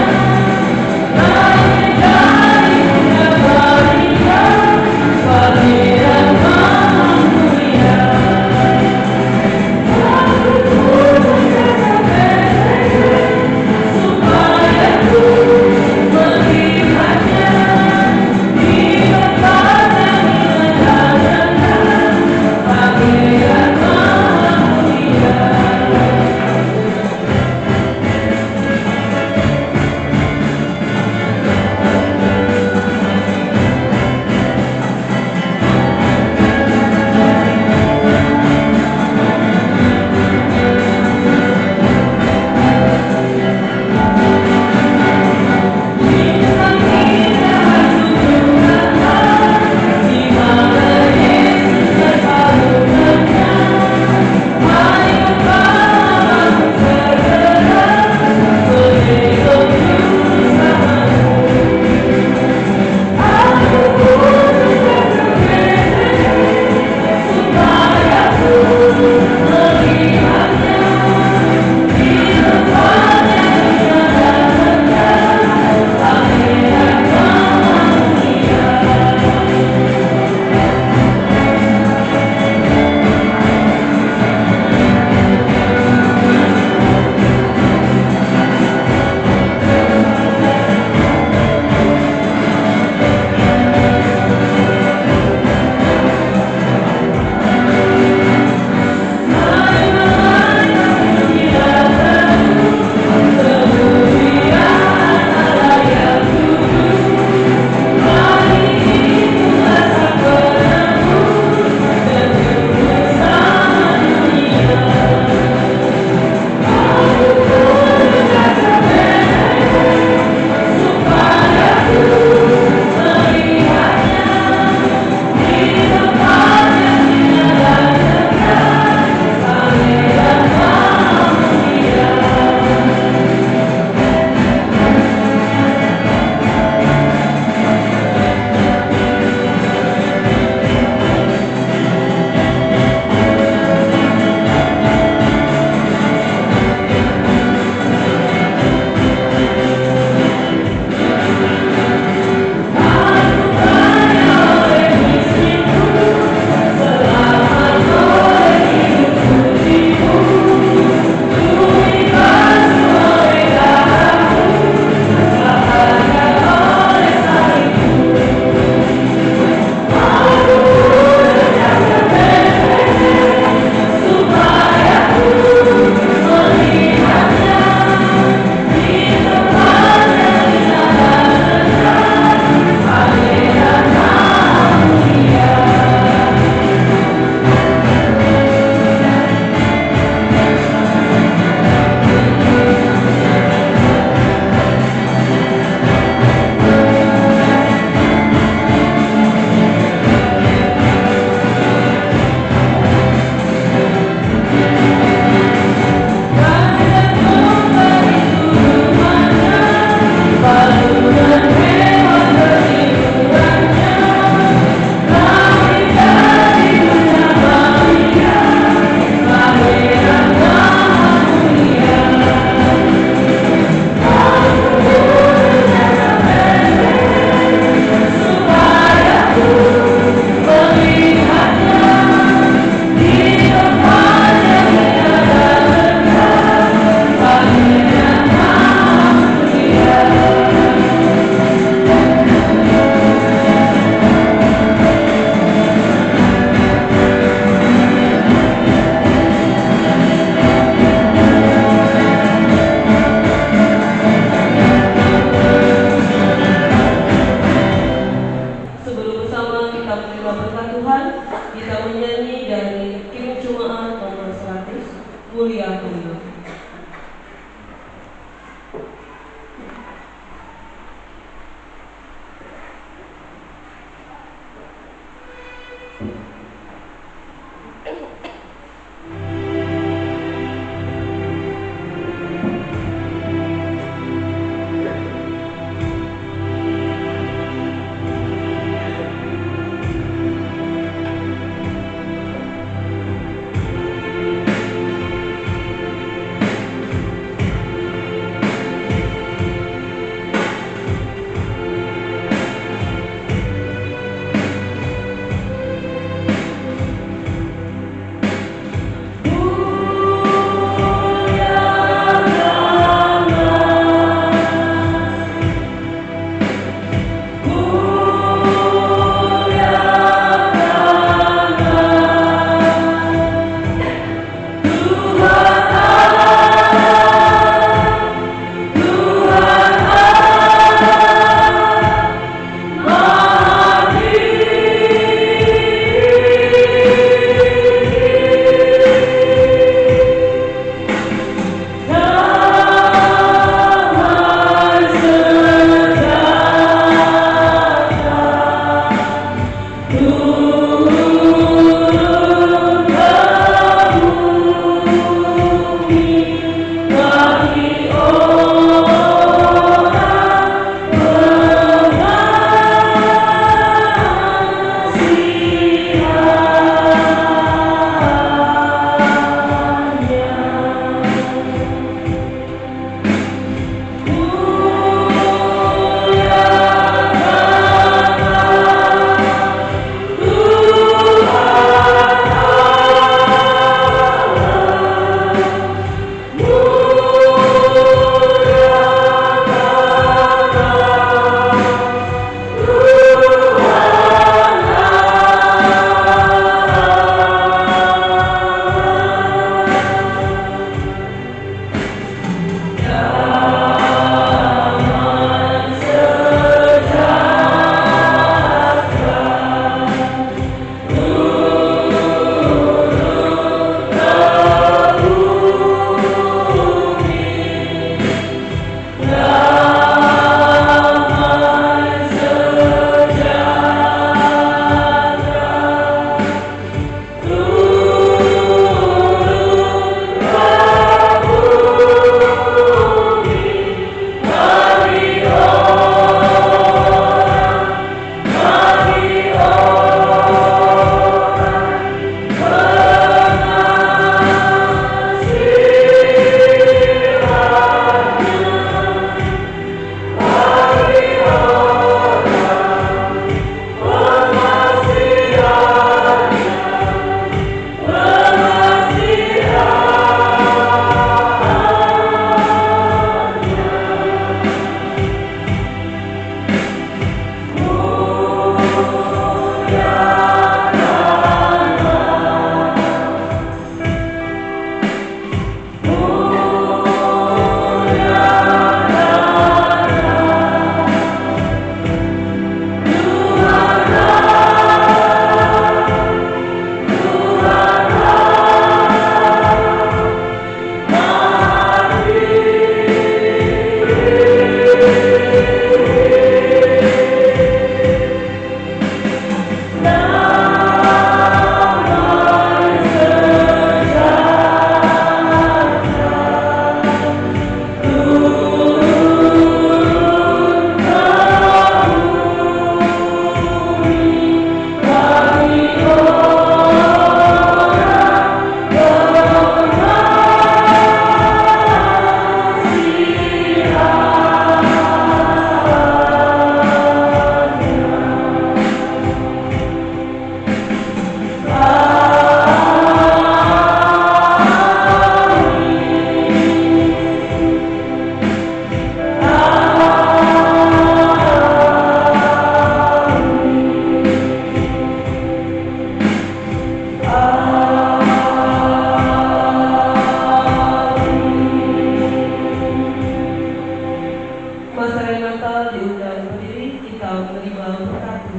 atau menerima berkati.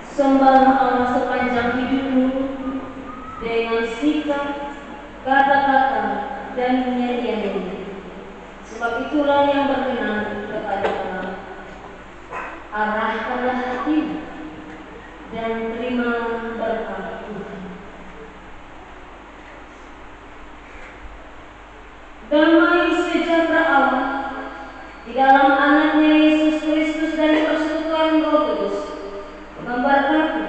Sembahlah Allah sepanjang hidupmu dengan sikap, kata-kata, dan nyanyian. Sebab itulah yang berkenan kepada Allah. Arahkanlah hatimu dan terima berkat Tuhan. Damai sejahtera Allah di dalam anaknya Yesus Kristus dan persekutuan Roh Kudus memberkati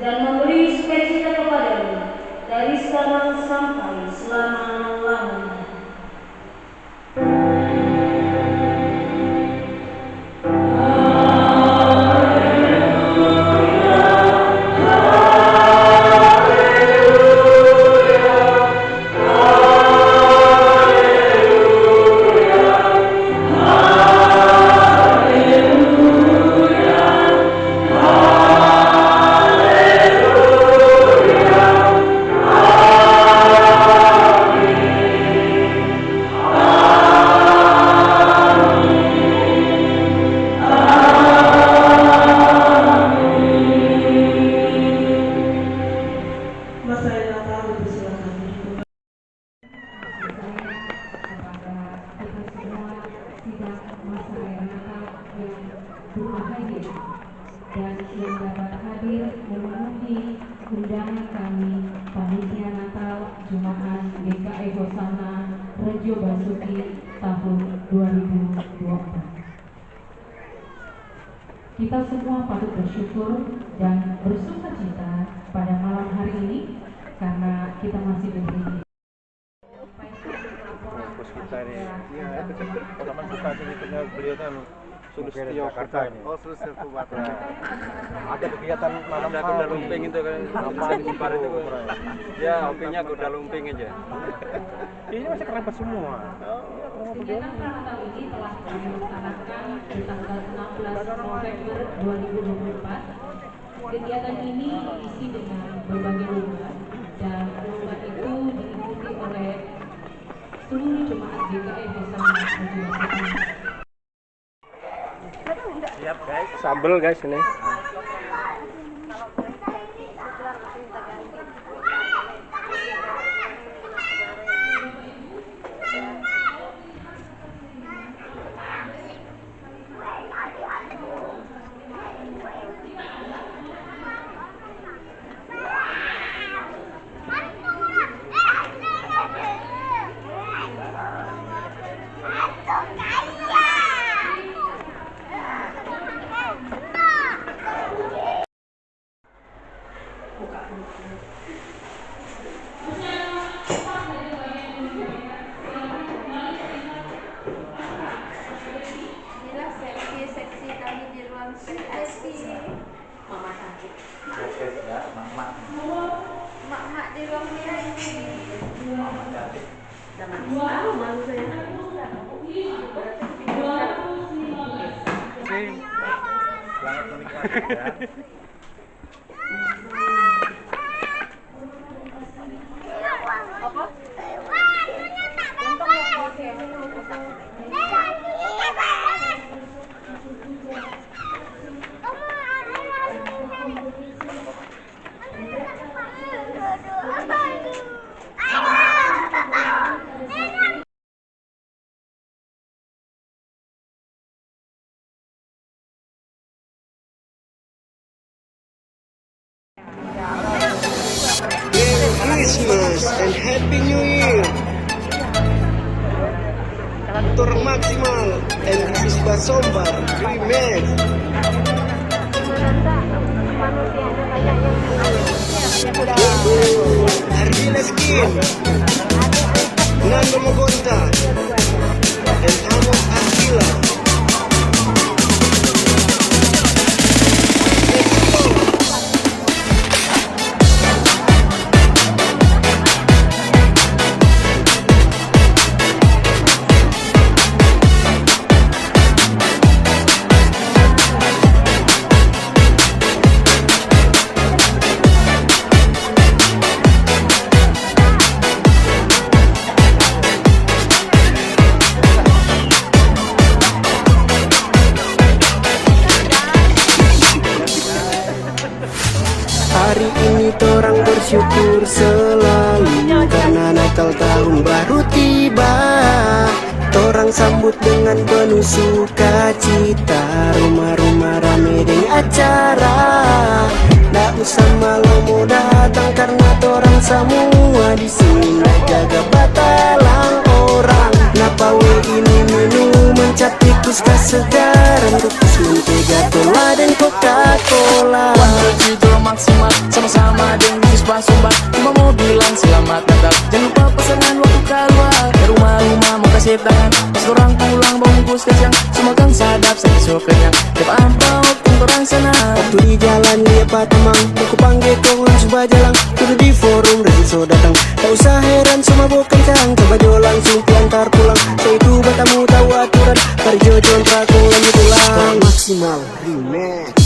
dan memberi sukacita kepadamu dari sekarang sampai selama-lamanya. dan yang dapat hadir memenuhi undangan kami Panitia Natal Jemaat GKI Hosana Rejo Basuki tahun 2024. Kita semua patut bersyukur dan bersukacita pada malam hari ini karena kita masih diberi Jakarta ini. Oh, Sulsel Sumatera. Ada kegiatan malam kuda lumping itu kan, apaan kipar itu. Ya, hobinya kuda lumping aja. Ini masih kerabat semua. kegiatan Natal ini telah kami laksanakan di tanggal 16 November 2024. Kegiatan ini diisi dengan berbagai lomba dan lomba itu diikuti oleh seluruh jemaat GKI Hosana Rejo Basuki. Siap guys, sambel guys ini. Inilah seksi kami di ruang seksi. Mama sakit. Mak di ruang VIP. Mama cantik. Malu saya. Selamat menikmati ya. Merry Christmas and Happy New Year. Kantor Maksimal and Siswa Sombar Grimes. Ardila Skin, Nando Mogonta and Amos Akila. torang bersyukur selalu karena Natal tahun baru tiba. Torang sambut dengan penuh sukacita, rumah-rumah rame dengan acara. Nggak usah malu mau datang karena torang semua di sini jaga batalang orang. Napa we ini minuman cap tikus kesegaran, kukus mentega tola dan Coca-Cola. Itu maksimal sama-sama dengan bis pasumbar. Cuma mau bilang selamat Natal, jangan lupa pesanan waktu keluar. Ke rumah-rumah mau kasih tangan, pas orang pulang bungkus kacang. Semua kang sadap saya so kenyang, tiap apa waktu orang sana. Waktu di jalan dia patamang, aku panggil kau coba jalan. Kudu di forum dan so datang, tak usah heran semua bukan kang. Coba jo langsung piantar pulang, saya itu batamu tahu aturan. Mari jojon trakung lanjut ulang. Maksimal Remix.